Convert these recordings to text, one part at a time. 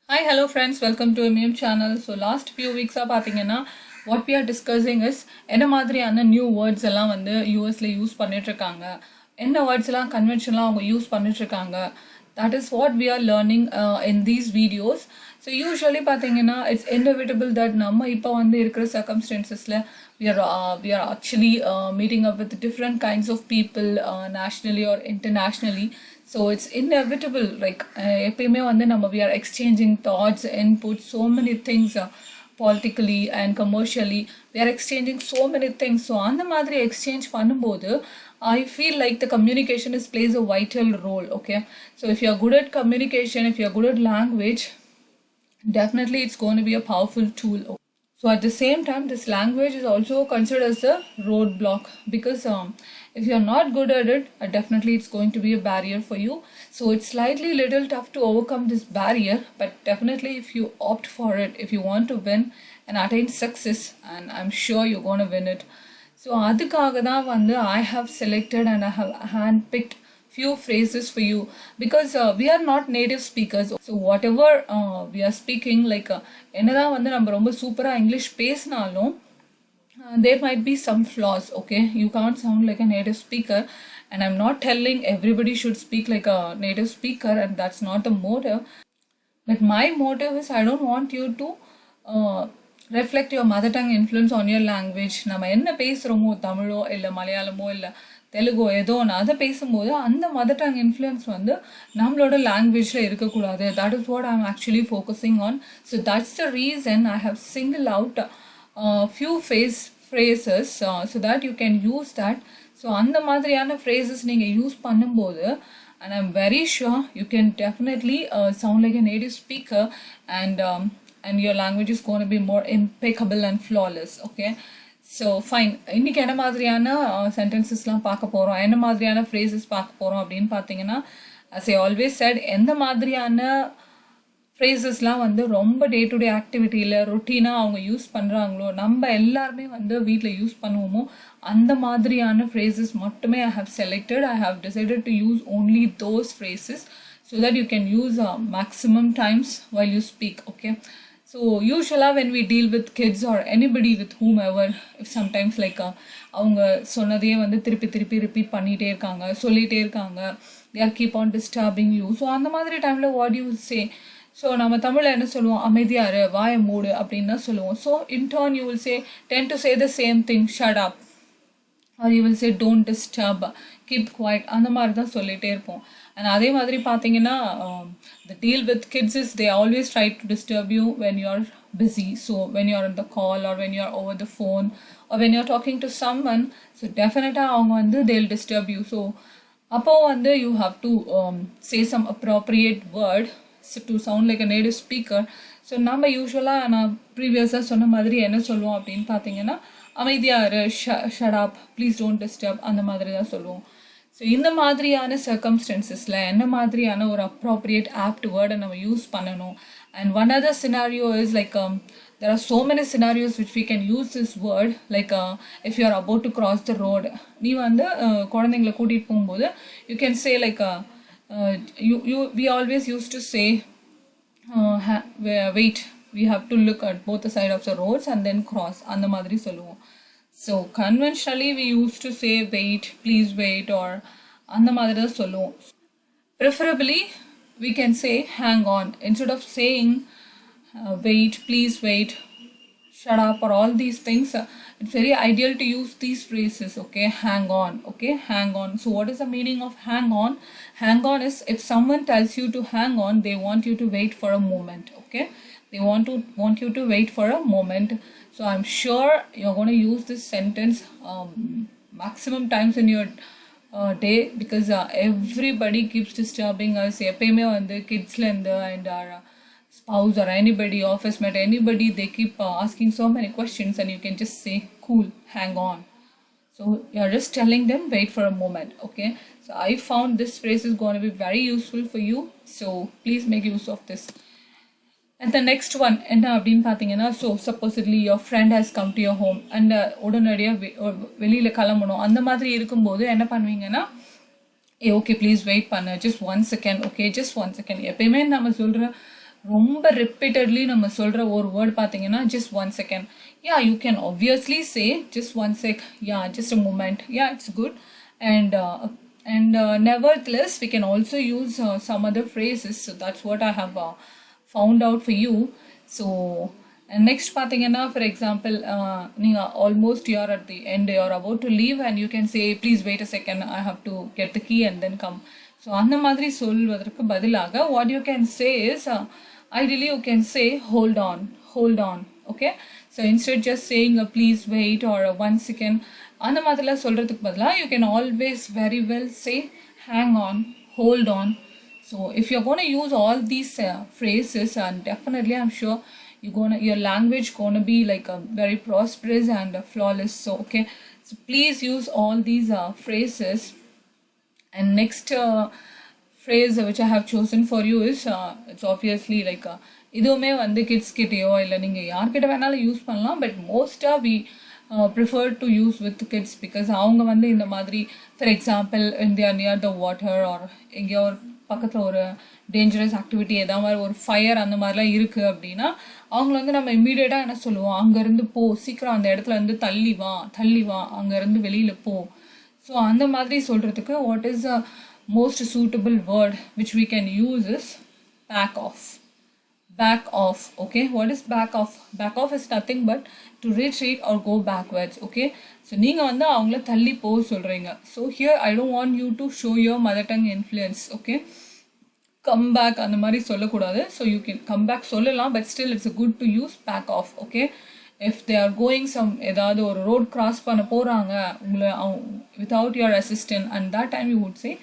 Hi, hello friends, welcome to MM channel. So last few weeks பாத்தீங்கன்னா what we are discussing is என்ன மாதிரியான new words எல்லாம் வந்து USல use பண்ணிட்டு இருக்காங்க, என்ன words எல்லாம் conventional அவங்க யூஸ் பண்ணிட்டு இருக்காங்க. That is what we are learning in these videos. So usually பாத்தீங்கன்னா it's inevitable that நம்ம இப்போ வந்து இருக்கிற circumstancesல we are actually meeting up with different kinds of people nationally or internationally. So it's inevitable, like எப்பயுமே வந்து நம்ம we are exchanging thoughts, inputs, so many things politically and commercially. We are exchanging so many things. So அந்த மாதிரி exchange பண்ணும்போது I feel like the communication plays a vital role, okay? So if you are good at communication, if you are good at language, definitely it's going to be a powerful tool. So at the same time, this language is also considered as a roadblock because if you're not good at it, definitely it's going to be a barrier for you. So it's slightly little tough to overcome this barrier, but definitely if you opt for it, if you want to win and attain success, and I'm sure you're going to win it. So அதுக்காக தான் வந்து I have selected and I have handpicked few phrases for you because we are not native speakers. So whatever we are speaking, like என்னதான் வந்து நம்ம ரொம்ப சூப்பரா English பேசினாலும் there might be some flaws, okay? You can't sound like a native speaker, and I'm not telling everybody should speak like a native speaker, and that's not the motive. But my motive is I don't want you to reflect your mother tongue influence on your language. நம்ம என்ன பேசுகிறோமோ, தமிழோ இல்லை மலையாளமோ இல்லை தெலுங்கோ ஏதோ ஒன்று அதை பேசும்போது அந்த மதர் டங் இன்ஃப்ளூயன்ஸ் வந்து நம்மளோட லாங்குவேஜில் இருக்கக்கூடாது. That is what I am actually focusing on. So that's the reason I have single out few phrases so that you can use that. So அந்த மாதிரியான phrases நீங்கள் யூஸ் பண்ணும்போது and I'm very sure you can definitely sound like a native speaker, and your language is going to be more impeccable and flawless, okay? So fine, இன்றைக்கி என்ன மாதிரியான சென்டென்சஸ்லாம் பார்க்க போகிறோம், என்ன மாதிரியான ஃப்ரேசஸ் பார்க்க போகிறோம் அப்படின்னு பார்த்தீங்கன்னா, as I always said, எந்த மாதிரியான ஃப்ரேசஸ்லாம் வந்து ரொம்ப டே டு டே ஆக்டிவிட்டியில் ரொட்டீனாக அவங்க யூஸ் பண்ணுறாங்களோ, நம்ம எல்லாருமே வந்து வீட்டில் யூஸ் பண்ணுவோமோ அந்த மாதிரியான ஃப்ரேசஸ் மட்டுமே I have selected. I have decided to use only those phrases so that you can use maximum times while you speak, okay? So usually when we deal with kids or anybody with whomever, if sometimes like அவங்க சொன்னதையே வந்து திருப்பி repeat பண்ணிகிட்டே இருக்காங்க, சொல்லிகிட்டே இருக்காங்க, they are keep on disturbing you. So அந்த மாதிரி டைமில் what you will say? So நம்ம தமிழில் என்ன சொல்லுவோம், அமைதியாரு, வாய மூடு அப்படின்னு தான் சொல்லுவோம். So in turn you will say, tend to say the same thing, shut up, or you will say don't disturb, keep quiet, அந்த மாதிரி தான் சொல்லிகிட்டே இருப்போம். அண்ட் அதே மாதிரி பார்த்தீங்கன்னா the deal with kids is they always try to disturb you when you're busy. So when you're on the call or when you're over the phone or when you're talking to someone, so definitely அவங்க வந்து they'll disturb you. So அப்போ வந்து you have to say some appropriate word to sound like a native speaker. So நம்ம யூஸ்வலாக நான் ப்ரீவியஸாக சொன்ன மாதிரி என்ன சொல்லுவோம் அப்படின்னு பார்த்தீங்கன்னா, அமைதியாரு, shut up, please don't disturb, அந்த மாதிரி தான் சொல்லுவோம். ஸோ இந்த மாதிரியான சர்க்கம்ஸ்டன்சஸில் என்ன மாதிரியான ஒரு அப்ராப்ரியேட் ஆப்ட் வேர்டை நம்ம யூஸ் பண்ணணும். And one other scenario is like there are so many scenarios which we can use this word, like if you are about to cross the road, நீ வந்து குழந்தைங்களை கூட்டிகிட்டு போகும்போது you can say like we always used to say wait, we have to look at both the side of the roads and then cross, அந்த மாதிரி சொல்லுவோம். So conventionally we used to say wait, please wait, or அந்த மாதிரி தான் சொல்லுவோம். Preferably we can say hang on instead of saying wait, please wait, shut up, or all these things. It's very ideal to use these phrases, okay? Hang on, okay? Hang on. So what is the meaning of hang on? Hang on is if someone tells you to hang on, they want you to wait for a moment, okay? They want you to wait for a moment. So I'm sure you're going to use this sentence maximum times in your day because everybody keeps disturbing us. எப்பயுமே வந்து kidsலேருந்து and our spouse or anybody, office mate, anybody, they keep asking so many questions, and you can just say cool, hang on. So you're just telling them wait for a moment, okay? So I found this phrase is going to be very useful for you, so please make use of this. And the next one என்ன அப்படின்னு பார்த்தீங்கன்னா, so supposedly your friend has come to your home and உடனடியாக வெளியில் கிளம்பணும், அந்த மாதிரி இருக்கும்போது என்ன பண்ணுவீங்கன்னா, ஓகே ப்ளீஸ் வெயிட் பண்ணு, just 1 second, okay just 1 second. எப்பயுமே நம்ம சொல்கிற ரொம்ப repeatedly நம்ம சொல்ற ஒரு வேர்ட் பார்த்தீங்கன்னா just 1 second. Yeah, you can obviously say just 1 sec. Yeah, just a moment. Yeah, it's good. And nevertheless, we can also use some other phrases. So that's what I have found out for you. So and next பார்த்தீங்கன்னா for example, நீங்க almost you are at the end, you are about to leave and you can say please wait a second, I have to get the key and then come. So அந்த மாதிரி சொல்வதற்கு பதிலாக what you can say is ideally you can say hold on. Okay, so instead just saying a please wait or a 1 second, அந்த மாதிரிலாம் சொல்றதுக்கு பதிலா you can always very well say hang on, hold on. So if you're going to use all these phrases, and definitely I'm sure your language gonna be like a very prosperous and flawless. So okay, so please use all these phrases. And next phrase which I have chosen for you is it's obviously like இதுவுமே வந்து kids கிட்டயோ இல்லை நீங்கள் யார்கிட்ட வேணாலும் use பண்ணலாம், but மோஸ்ட்டாக we prefer to use with kids because அவங்க வந்து இந்த மாதிரி for example India near the water or எங்கேயோ ஒரு பக்கத்தில் ஒரு டேஞ்சரஸ் ஆக்டிவிட்டி எதாவது மாதிரி ஒரு ஃபயர் அந்த மாதிரிலாம் இருக்குது அப்படின்னா அவங்கள வந்து நம்ம இம்மீடியட்டாக என்ன சொல்லுவோம், அங்கேருந்து போ, சீக்கிரம் அந்த இடத்துல இருந்து தள்ளி வா, அங்கேருந்து வெளியில் போ. ஸோ அந்த மாதிரி சொல்கிறதுக்கு what is the most suitable word which we can use is back off. Okay, what is back off? Back off is nothing but to retreat or go backwards. Okay, so நீங்க வந்து அவங்கள தள்ளி போ சொல்றீங்க. So here I don't want you to show your mother tongue influence. Okay, come back அந்த மாதிரி சொல்லக்கூடாது. So you can come back சொல்லலாம், but still it's good to use back off. Okay, if they are going some ஏதாவது ஒரு road cross பண்ண போறாங்க உங்களை without your assistant, and that time you would say,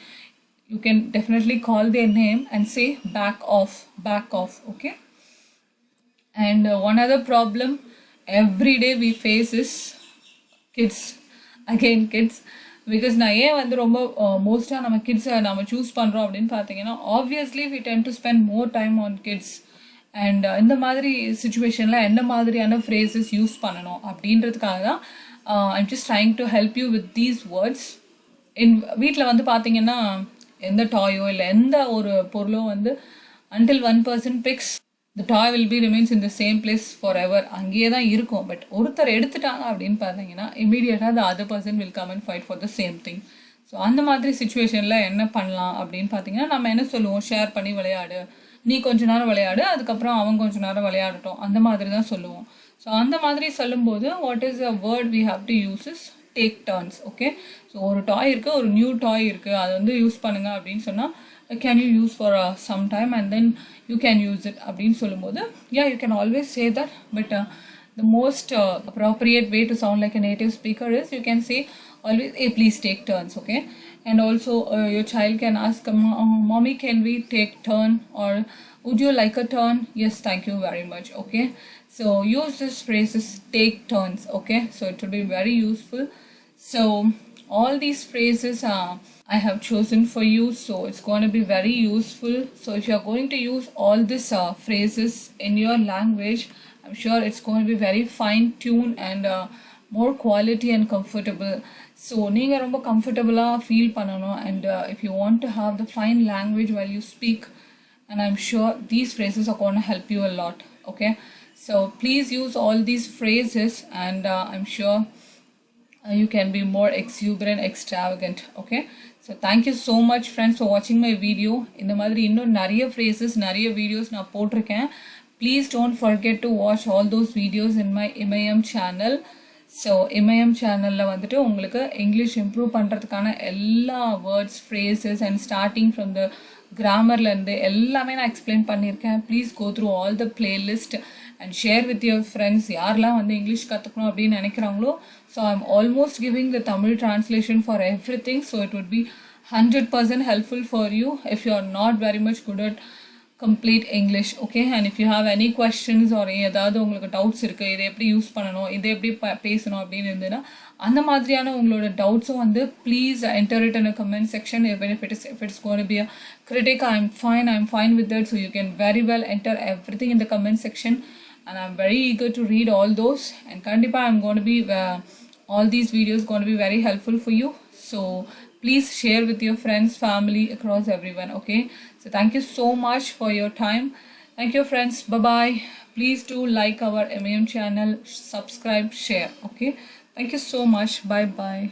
you can definitely call their name and say back off. Okay, and one other problem every day we face is kids. Because நான் ஏன் வந்து ரொம்ப மோஸ்ட்டாக நம்ம கிட்ஸை நம்ம choose பண்ணுறோம் அப்படின்னு பார்த்தீங்கன்னா obviously we tend to spend more time on kids. And இந்த மாதிரி சுச்சுவேஷனில் என்ன மாதிரியான ஃப்ரேசஸ் யூஸ் பண்ணணும் அப்படின்றதுக்காக தான் I'm just trying to help you with these words. வீட்டில் வந்து பார்த்தீங்கன்னா எந்த டாயோ இல்லை எந்த ஒரு பொருளோ வந்து until one person picks, the toy will be remains in the same place forever. அங்கேயே தான் இருக்கும். பட் ஒருத்தர் எடுத்துட்டாங்க அப்படின்னு பார்த்தீங்கன்னா இமீடியட்டாக the other person will come and fight for the same thing. So அந்த மாதிரி சுச்சுவேஷனில் என்ன பண்ணலாம் அப்படின்னு பார்த்தீங்கன்னா நம்ம என்ன சொல்லுவோம், ஷேர் பண்ணி விளையாடு, நீ கொஞ்ச நேரம் விளையாடு, அதுக்கப்புறம் அவன் கொஞ்ச நேரம் விளையாடட்டும், அந்த மாதிரி தான் சொல்லுவோம். ஸோ அந்த மாதிரி சொல்லும்போது what is a word we have to use is take turns. Okay, so ஒரு டாய் இருக்குது, ஒரு நியூ டாய் இருக்குது, அதை வந்து யூஸ் பண்ணுங்க அப்படின்னு சொன்னால் can you use for some time and then you can use it அப்படின்னு சொல்லும்போது yeah, you can always say that, but the most appropriate way to sound like a native speaker is you can say always, hey, please take turns. Okay, and also your child can ask, mommy, can we take turn, or would you like a turn? Yes, thank you very much. Okay, so use this phrases take turns. Okay, so it will be very useful. So all these phrases I have chosen for you, so it's going to be very useful. So if you are going to use all these phrases in your language, I'm sure it's going to be very fine tuned and more quality and comfortable. So நீங்க ரொம்ப comfortable-ஆ feel பண்ணணும், and if you want to have the fine language while you speak, and I'm sure these phrases are going to help you a lot. Okay, so please use all these phrases, and I'm sure you can be more exuberant, extravagant. Okay, so thank you so much friends for watching my video. இந்த மாதிரி இன்னும் நிறைய phrases, நிறைய videos நான் போட்டிருக்கேன். Please don't forget to watch all those videos in my MIM channel. So MIM channelல வந்துட்டு உங்களுக்கு English improve பண்ணுறதுக்கான எல்லா words, phrases and starting from the கிராமர்லேருந்து எல்லாமே நான் எக்ஸ்பிளைன் பண்ணியிருக்கேன். Please go through all the playlist and share with your friends யாரெல்லாம் வந்து இங்கிலீஷ் கற்றுக்கணும் அப்படின்னு நினைக்கிறாங்களோ. So I am almost giving the Tamil translation for everything, so it would be 100% helpful for you if you are not very much good at complete English. Okay, and if you have any questions or ஏதாவது உங்களுக்கு doubts இருக்குது, இதை எப்படி use பண்ணணும், இதை எப்படி பேசணும் அப்படின்னு இருந்ததுன்னா அந்த மாதிரியான உங்களோட டவுட்ஸும் வந்து please enter it in a comment section. Even if it's going to be a critic, I'm fine with that. So you can very well enter everything in the comment section, and I'm very eager to read all those. And kandipa I'm going to be all these videos going to be very helpful for you. So please share with your friends, family, across everyone. Okay, so thank you so much for your time. Thank you friends. Bye bye. Please do like our MAM channel, subscribe, share. Okay. Thank you so much. Bye bye.